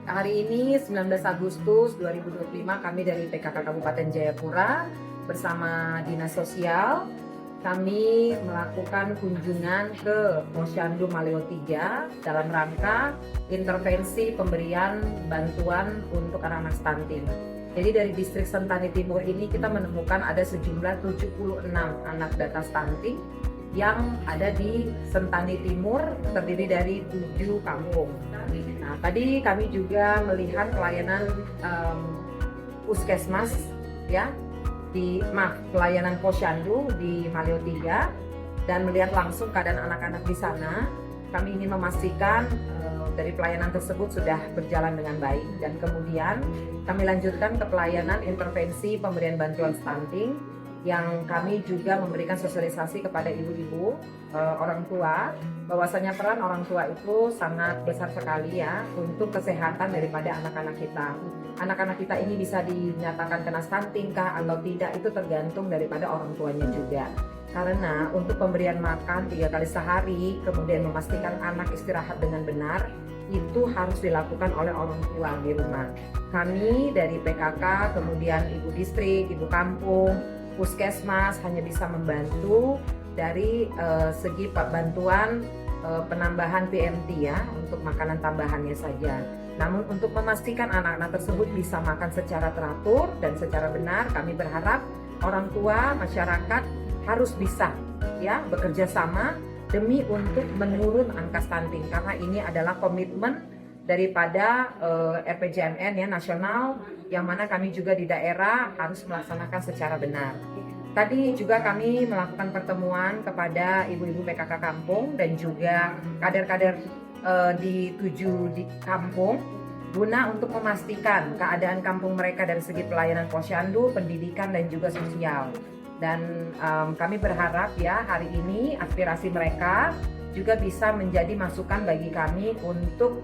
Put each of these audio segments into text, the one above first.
hari ini 19 Agustus 2025 kami dari PKK Kabupaten Jayapura bersama Dinas Sosial kami melakukan kunjungan ke Posyandu Maleo 3 dalam rangka intervensi pemberian bantuan untuk anak-anak stunting. Jadi dari distrik Sentani Timur ini kita menemukan ada sejumlah 76 anak data stunting yang ada di Sentani Timur, terdiri dari 7 kampung. Nah, tadi kami juga melihat pelayanan puskesmas ya pelayanan posyandu di Maleo 3 dan melihat langsung keadaan anak-anak di sana. Kami ingin memastikan dari pelayanan tersebut sudah berjalan dengan baik, dan kemudian kami lanjutkan ke pelayanan intervensi pemberian bantuan stunting yang kami juga memberikan sosialisasi kepada ibu-ibu orang tua bahwasanya peran orang tua itu sangat besar sekali ya untuk kesehatan daripada anak-anak kita. Anak-anak kita ini bisa dinyatakan kena stunting kah atau tidak itu tergantung daripada orang tuanya juga. Karena untuk pemberian makan 3 kali sehari, kemudian memastikan anak istirahat dengan benar, itu harus dilakukan oleh orang tua di rumah. Kami dari PKK, kemudian ibu distrik, ibu kampung, puskesmas hanya bisa membantu dari segi bantuan penambahan PMT ya untuk makanan tambahannya saja. Namun untuk memastikan anak-anak tersebut bisa makan secara teratur dan secara benar, kami berharap orang tua, masyarakat harus bisa ya bekerja sama demi untuk menurun angka stunting, karena ini adalah komitmen daripada RPJMN ya nasional, yang mana kami juga di daerah harus melaksanakan secara benar. Tadi juga kami melakukan pertemuan kepada ibu-ibu PKK kampung dan juga kader-kader di 7 di kampung guna untuk memastikan keadaan kampung mereka dari segi pelayanan posyandu, pendidikan dan juga sosial. Dan kami berharap ya hari ini aspirasi mereka juga bisa menjadi masukan bagi kami untuk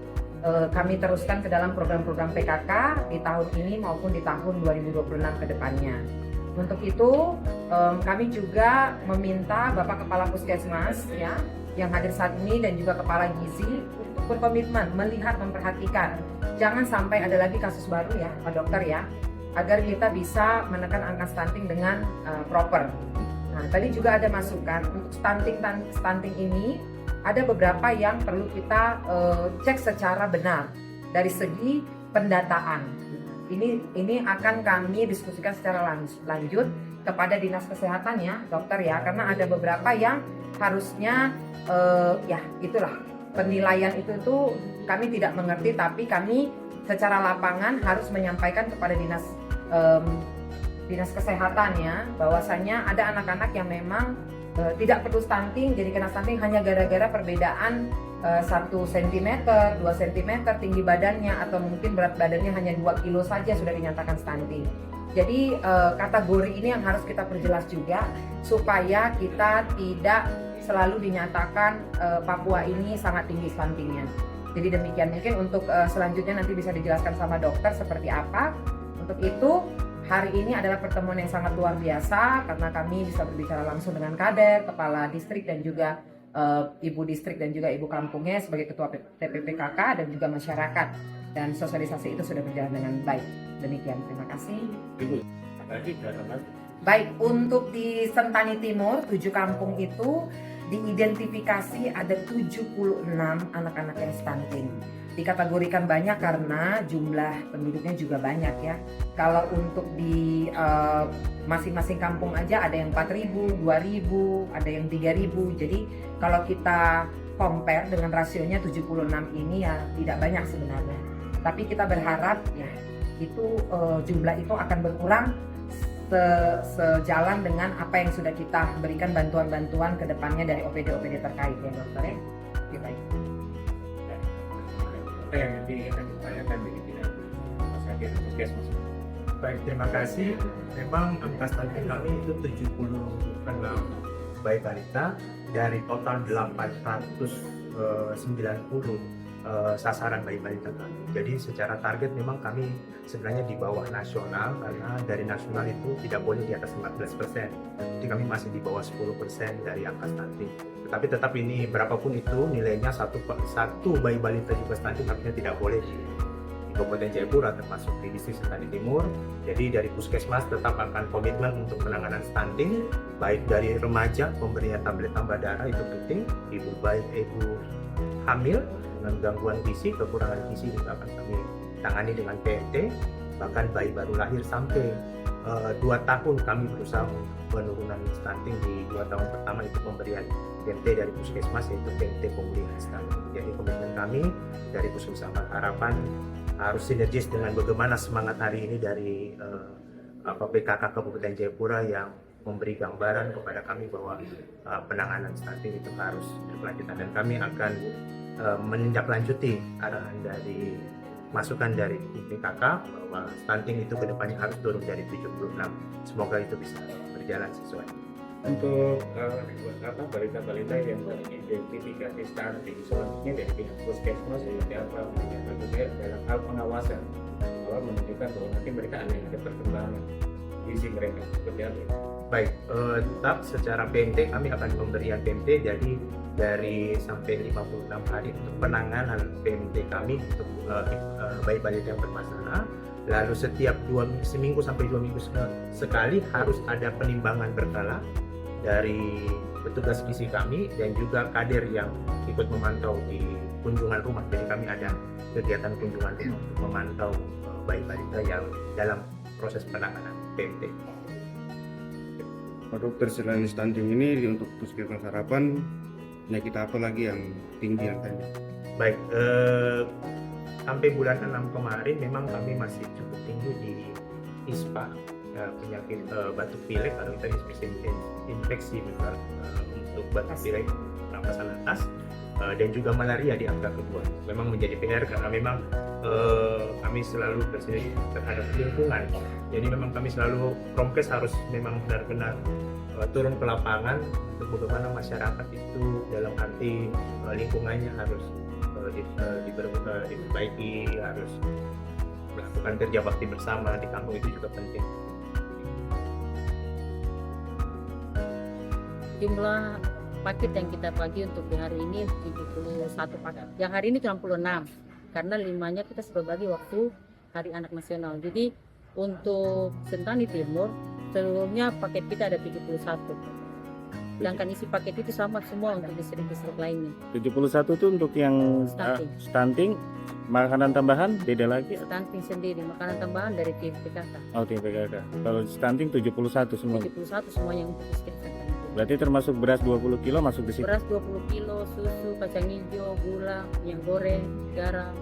kami teruskan ke dalam program-program PKK di tahun ini maupun di tahun 2026 ke depannya. Untuk itu kami juga meminta Bapak Kepala Puskesmas ya yang hadir saat ini dan juga Kepala Gizi untuk berkomitmen melihat, memperhatikan jangan sampai ada lagi kasus baru ya Pak Dokter ya, agar kita bisa menekan angka stunting dengan proper. Nah, tadi juga ada masukan untuk stunting ini ada beberapa yang perlu kita cek secara benar dari segi pendataan. Ini akan kami diskusikan secara lanjut kepada Dinas Kesehatan ya, dokter ya, karena ada beberapa yang harusnya ya itulah penilaian itu tuh kami tidak mengerti, tapi kami secara lapangan harus menyampaikan kepada Dinas Kesehatan ya bahwasanya ada anak-anak yang memang tidak perlu stunting, jadi kena stunting hanya gara-gara perbedaan 1 cm, 2 cm tinggi badannya, atau mungkin berat badannya hanya 2 kilo saja sudah dinyatakan stunting. Jadi kategori ini yang harus kita perjelas juga supaya kita tidak selalu dinyatakan Papua ini sangat tinggi stuntingnya. Jadi demikian, mungkin untuk selanjutnya nanti bisa dijelaskan sama dokter seperti apa. Untuk itu hari ini adalah pertemuan yang sangat luar biasa karena kami bisa berbicara langsung dengan kader, kepala distrik dan juga ibu distrik dan juga ibu kampungnya sebagai ketua TPPKK dan juga masyarakat, dan sosialisasi itu sudah berjalan dengan baik. Demikian, terima kasih. Baik, untuk di Sentani Timur 7 kampung itu diidentifikasi ada 76 anak-anak yang stunting. Dikategorikan banyak karena jumlah penduduknya juga banyak ya. Kalau untuk di masing-masing kampung aja ada yang 4.000, 2.000, ada yang 3.000. Jadi kalau kita compare dengan rasionya 76 ini ya tidak banyak sebenarnya. Tapi kita berharap ya itu jumlah itu akan berkurang sejalan dengan apa yang sudah kita berikan bantuan-bantuan ke depannya dari OPD-OPD terkait ya dokter ya. Oke, baik. Yang ingin ditanyakan dari Mas Hadir Puskesmas. Baik, terima kasih. Memang angka stunting kami itu 76 bayi balita dari total 890 sasaran bayi balita kami. Jadi secara target memang kami sebenarnya di bawah nasional, karena dari nasional itu tidak boleh di atas 14%. Jadi kami masih di bawah 10% dari angka stunting. Tetapi tetap ini berapapun itu nilainya satu bayi balita juga stunting artinya tidak boleh Kabupaten Jayapura termasuk di distrik Sentani Timur. Jadi dari Puskesmas tetap akan komitmen untuk penanganan stunting, baik dari remaja, pemberian tablet tambah darah itu penting, baik ibu hamil dengan gangguan gizi, kekurangan gizi juga akan kami tangani dengan PMT, bahkan bayi baru lahir sampai 2 tahun kami berusaha penurunan stunting di 2 tahun pertama itu pemberian PMT dari Puskesmas yaitu PMT pemulihan stunting. Jadi komitmen kami dari Puskesmas Harapan harus sinergis dengan bagaimana semangat hari ini dari PKK Kabupaten Jayapura yang memberi gambaran kepada kami bahwa penanganan stunting itu harus berkelanjutan, dan kami akan menindaklanjuti arahan dari masukan dari PKK bahwa stunting itu kedepannya harus turun dari 76. Semoga itu bisa berjalan sesuai. Untuk balita-balita yang teridentifikasi stunting, selanjutnya dari pihak Puskesmas seperti apa juga dalam hal pengawasan bahwa menunjukkan bahwa nanti mereka ada perkembangan gizi mereka seperti apa? Baik, tetap secara PMT kami akan pemberian PMT jadi dari sampai 56 hari untuk penanganan PMT kami untuk bayi balita yang bermasalah. Lalu setiap seminggu sampai 2 minggu sekali harus ada penimbangan berkala dari petugas gizi kami dan juga kader yang ikut memantau di kunjungan rumah. Jadi kami ada kegiatan kunjungan rumah untuk memantau bayi balita yang dalam proses penanganan PMT. Pak Dokter, selain stunting ini untuk Puskesmas Harapan penyakit apa lagi yang tinggi yang tadi? Baik, sampai bulan 6 kemarin memang kami masih cukup tinggi di ISPA, penyakit batuk pilek atau kita infeksi untuk batuk pilek pernapasan atas, dan juga malaria di angka kedua. Memang menjadi PR karena memang kami selalu bersinergi terhadap lingkungan. Jadi memang kami selalu promkes harus memang benar-benar turun ke lapangan untuk bagaimana masyarakat itu dalam arti lingkungannya harus diperbaiki, harus melakukan kerja bakti bersama di kampung, itu juga penting. Jumlah paket yang kita bagi untuk di hari ini 71 paket. Yang hari ini 66 karena 5-nya kita sudah bagi waktu Hari Anak Nasional. Jadi untuk Sentani Timur seluruhnya paket kita ada 71. Sedangkan isi paket itu sama semua untuk distrik-distrik lainnya. 71 itu untuk yang stunting, makanan tambahan beda lagi. Stunting sendiri, makanan tambahan dari tim PKK. Oh, tim PKK. Kalau stunting 71 semua. 71 semuanya untuk distrik Sentani. Berarti termasuk beras 20 kilo masuk di situ. Beras 20 kilo, susu, kacang hijau, gula, minyak goreng, garam.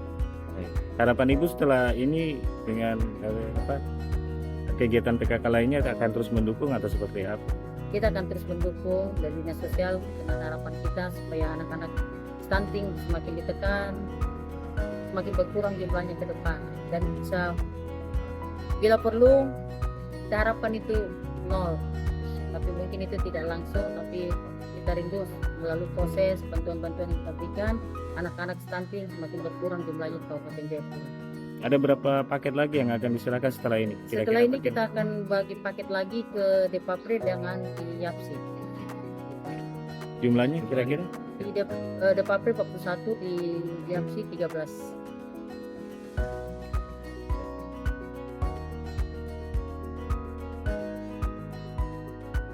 Harapan Ibu setelah ini dengan kegiatan PKK lainnya akan terus mendukung atau seperti apa? Kita akan terus mendukung dari dinas sosial dengan harapan kita supaya anak-anak stunting semakin ditekan, semakin berkurang jumlahnya ke depan, dan bisa bila perlu harapan itu 0, tapi mungkin itu tidak langsung, tapi kita rindu melalui proses bantuan-bantuan yang kita berikan anak-anak stunting semakin berkurang jumlahnya di Kabupaten Jayapura. Ada berapa paket lagi yang akan diserahkan setelah ini? Setelah ini kita akan bagi paket lagi ke Depapre dengan di Yapsi. Jumlahnya kira-kira? Di Depapre 41, di Yapsi 13.